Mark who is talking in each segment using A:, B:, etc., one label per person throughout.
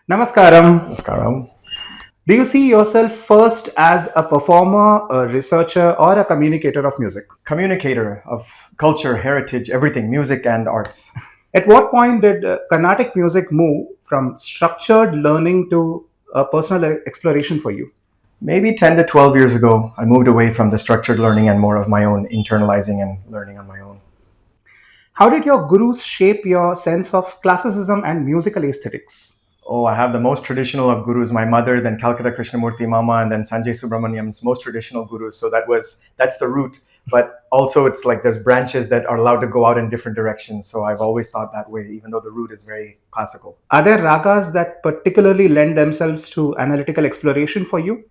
A: Namaskaram.
B: Namaskaram.
A: Do you see yourself first as a performer, a researcher, or a communicator of music?
B: Communicator of culture, heritage, everything, music and arts.
A: At what point did Carnatic music move from structured learning to a personal exploration for you?
B: Maybe 10 to 12 years ago, I moved away from the structured learning and more of my own internalizing and learning on my own.
A: How did your gurus shape your sense of classicism and musical aesthetics?
B: Oh, I have the most traditional of gurus, my mother, then Calcutta Krishnamurti Mama, and then Sanjay Subramaniam's most traditional gurus. So that's the root. But also it's like there's branches that are allowed to go out in different directions. So I've always thought that way, even though the root is very classical.
A: Are there ragas that particularly lend themselves to analytical exploration for you?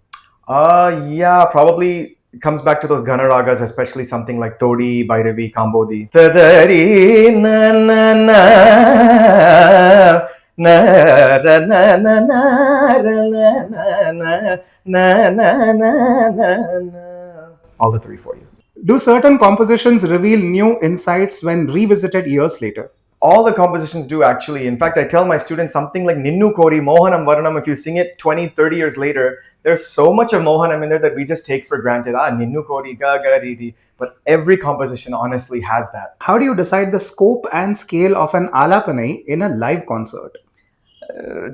B: Yeah, probably it comes back to those Gana ragas, especially something like Todi, Bhairavi, Kambodi. Tadari na na na. Na ra na na na ra na na na. All the three for you.
A: Do certain compositions reveal new insights when revisited years later?
B: All the compositions do actually. In fact, I tell my students something like Ninnu Kori, Mohanam Varanam, if you sing it 20, 30 years later, there's so much of Mohanam in there that we just take for granted. Ninnu Kori, ga ga ri ri. But every composition honestly has that.
A: How do you decide the scope and scale of an alapanai in a live concert?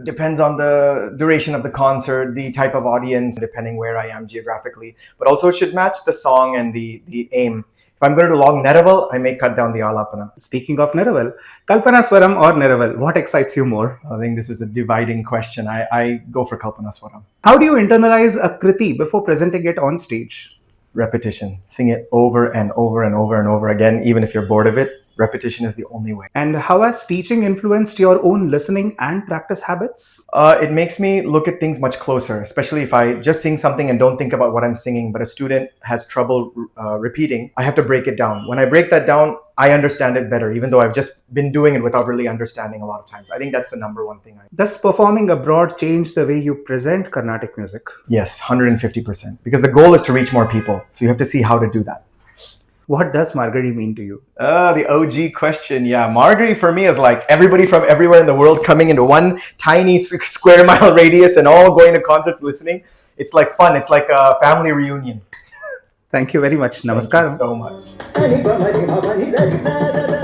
B: Depends on the duration of the concert, the type of audience, depending where I am geographically. But also it should match the song and the aim. If I'm going to do long Neraval, I may cut down the Alapana.
A: Speaking of Neraval, Kalpana Swaram or Neraval, what excites you more?
B: I think this is a dividing question. I go for Kalpana Swaram.
A: How do you internalize a kriti before presenting it on stage?
B: Repetition. Sing it over and over and over and over again, even if you're bored of it. Repetition is the only way.
A: And how has teaching influenced your own listening and practice habits?
B: It makes me look at things much closer, especially if I just sing something and don't think about what I'm singing, but a student has trouble repeating. I have to break it down. When I break that down, I understand it better, even though I've just been doing it without really understanding a lot of times. I think that's the number one thing.
A: Does performing abroad change the way you present Carnatic music?
B: Yes, 150%. Because the goal is to reach more people. So you have to see how to do that.
A: What does Margazhi mean to you?
B: The OG question. Yeah, Margazhi for me is like everybody from everywhere in the world coming into one tiny square mile radius and all going to concerts listening. It's like fun. It's like a family reunion.
A: Thank you very much. Namaskaram.
B: Thank you so much.